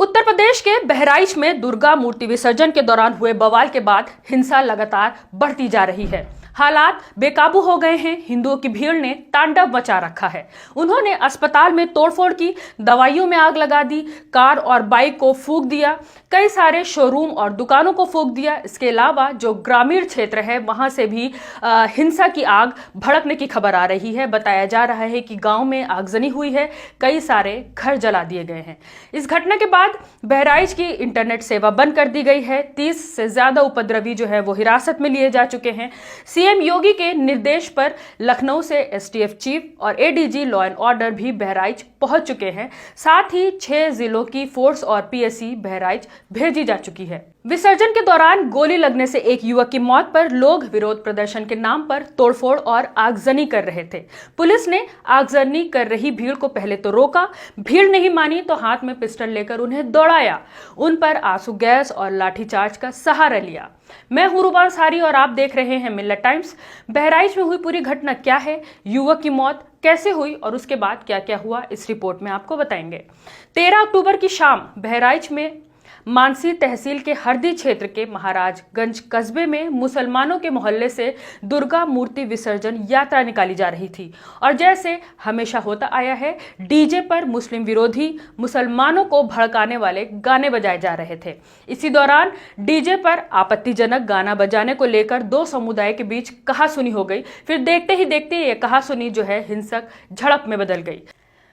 उत्तर प्रदेश के बहराइच में दुर्गा मूर्ति विसर्जन के दौरान हुए बवाल के बाद हिंसा लगातार बढ़ती जा रही है। हालात बेकाबू हो गए हैं। हिंदुओं की भीड़ ने तांडव मचा रखा है। उन्होंने अस्पताल में तोड़फोड़ की, दवाइयों में आग लगा दी, कार और बाइक को फूंक दिया, कई सारे शोरूम और दुकानों को फूंक दिया। इसके अलावा जो ग्रामीण क्षेत्र है वहां से भी हिंसा की आग भड़कने की खबर आ रही है। बताया जा रहा है कि गांव में आगजनी हुई है, कई सारे घर जला दिए गए हैं। इस घटना के बाद बहराइच की इंटरनेट सेवा बंद कर दी गई है। 30 से ज्यादा उपद्रवी जो है वो हिरासत में लिए जा चुके हैं। सीएम योगी के निर्देश पर लखनऊ से एसटीएफ चीफ और एडीजी लॉ एंड ऑर्डर भी बहराइच पहुंच चुके हैं। साथ ही 6 जिलों की फोर्स और पीएससी बहराइच भेजी जा चुकी है। विसर्जन के दौरान गोली लगने से एक युवक की मौत पर लोग विरोध प्रदर्शन के नाम पर तोड़फोड़ और आगजनी कर रहे थे। पुलिस ने आगजनी कर रही भीड़ को पहले तो रोका, भीड़ नहीं मानी तो हाथ में पिस्टल लेकर उन्हें दौड़ाया, उन पर आंसू गैस और लाठीचार्ज का सहारा लिया। मैं हूं रूबा अंसारी और आप देख रहे हैं मिल्लत टाइम्स। बहराइच में हुई पूरी घटना क्या है, युवक की मौत कैसे हुई और उसके बाद क्या क्या हुआ, इस रिपोर्ट में आपको बताएंगे। 13 अक्टूबर की शाम बहराइच में मानसी तहसील के हरदी क्षेत्र के महाराजगंज कस्बे में मुसलमानों के मोहल्ले से दुर्गा मूर्ति विसर्जन यात्रा निकाली जा रही थी और जैसे हमेशा होता आया है, डीजे पर मुस्लिम विरोधी, मुसलमानों को भड़काने वाले गाने बजाए जा रहे थे। इसी दौरान डीजे पर आपत्तिजनक गाना बजाने को लेकर दो समुदाय के बीच कहासुनी हो गई। फिर देखते ही देखते ये कहासुनी जो है हिंसक झड़प में बदल गई।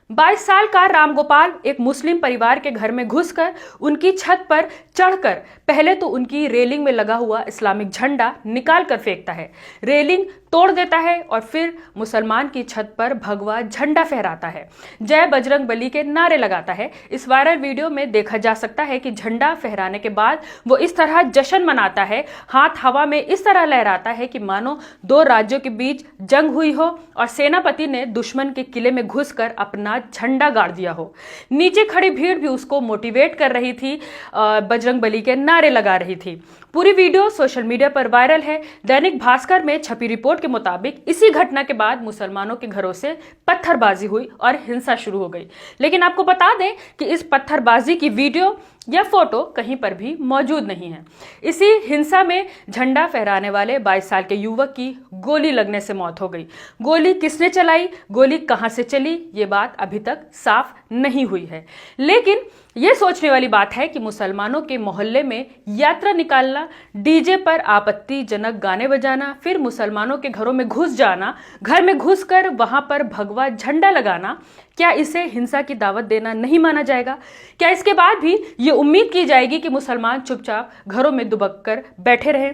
22 साल का रामगोपाल एक मुस्लिम परिवार के घर में घुसकर उनकी छत पर चढ़कर पहले तो उनकी रेलिंग में लगा हुआ इस्लामिक झंडा निकाल कर फेंकता है, रेलिंग तोड़ देता है और फिर मुसलमान की छत पर भगवा झंडा फहराता है, जय बजरंग बली के नारे लगाता है। इस वायरल वीडियो में देखा जा सकता है कि झंडा फहराने के बाद वो इस तरह जश्न मनाता है, हाथ हवा में इस तरह लहराता है कि मानो दो राज्यों के बीच जंग हुई हो और सेनापति ने दुश्मन के किले में घुसकर अपना झंडा गाड़ दिया हो। नीचे खड़ी भीड़ भी उसको मोटिवेट कर रही थी, बजरंग बली के नारे लगा रही थी। पूरी वीडियो सोशल मीडिया पर वायरल है। दैनिक भास्कर में छपी रिपोर्ट के मुताबिक इसी घटना के बाद मुसलमानों के घरों से पत्थरबाजी हुई और हिंसा शुरू हो गई। लेकिन आपको बता दें कि इस पत्थरबाजी की वीडियो या फोटो कहीं पर भी मौजूद नहीं है। इसी हिंसा में झंडा फहराने वाले 22 साल के युवक की गोली लगने से मौत हो गई। गोली किसने चलाई, गोली कहां से चली, ये बात अभी तक साफ नहीं हुई है। लेकिन यह सोचने वाली बात है कि मुसलमानों के मोहल्ले में यात्रा निकालना, डीजे पर आपत्तिजनक गाने बजाना, फिर मुसलमानों के घरों में घुस जाना, घर में घुसकर वहां पर भगवा झंडा लगाना, क्या इसे हिंसा की दावत देना नहीं माना जाएगा? क्या इसके बाद भी ये उम्मीद की जाएगी कि मुसलमान चुपचाप घरों में दुबक कर बैठे रहें?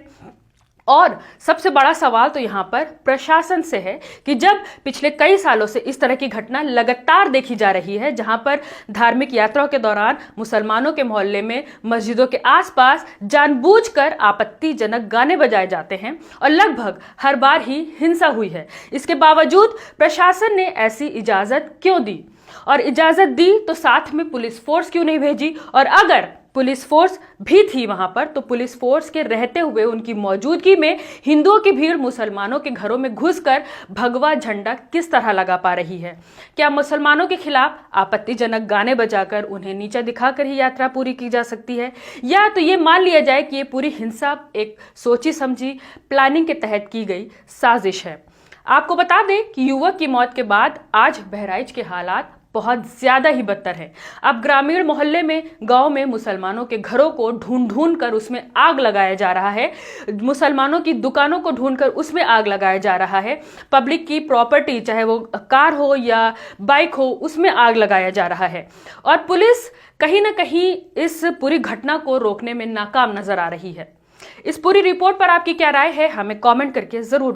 और सबसे बड़ा सवाल तो यहाँ पर प्रशासन से है कि जब पिछले कई सालों से इस तरह की घटना लगातार देखी जा रही है, जहां पर धार्मिक यात्राओं के दौरान मुसलमानों के मोहल्ले में, मस्जिदों के आसपास जानबूझकर आपत्तिजनक गाने बजाए जाते हैं और लगभग हर बार ही हिंसा हुई है, इसके बावजूद प्रशासन ने ऐसी इजाजत क्यों दी? और इजाजत दी तो साथ में पुलिस फोर्स क्यों नहीं भेजी? और अगर पुलिस फोर्स भी थी वहां पर तो पुलिस फोर्स के रहते हुए, उनकी मौजूदगी में हिंदुओं की भीड़ मुसलमानों के घरों में घुसकर भगवा झंडा किस तरह लगा पा रही है? क्या मुसलमानों के खिलाफ आपत्तिजनक गाने बजाकर उन्हें नीचा दिखाकर ही यात्रा पूरी की जा सकती है, या तो ये मान लिया जाए कि ये पूरी हिंसा एक सोची समझी प्लानिंग के तहत की गई साजिश है? आपको बता दें कि युवक की मौत के बाद आज बहराइच के हालात बहुत ज्यादा ही बदतर है। अब ग्रामीण मोहल्ले में, गांव में मुसलमानों के घरों को ढूंढ कर उसमें आग लगाया जा रहा है, मुसलमानों की दुकानों को ढूंढकर उसमें आग लगाया जा रहा है, पब्लिक की प्रॉपर्टी चाहे वो कार हो या बाइक हो उसमें आग लगाया जा रहा है और पुलिस कहीं ना कहीं इस पूरी घटना को रोकने में नाकाम नजर आ रही है। इस पूरी रिपोर्ट पर आपकी क्या राय है, हमें कॉमेंट करके जरूर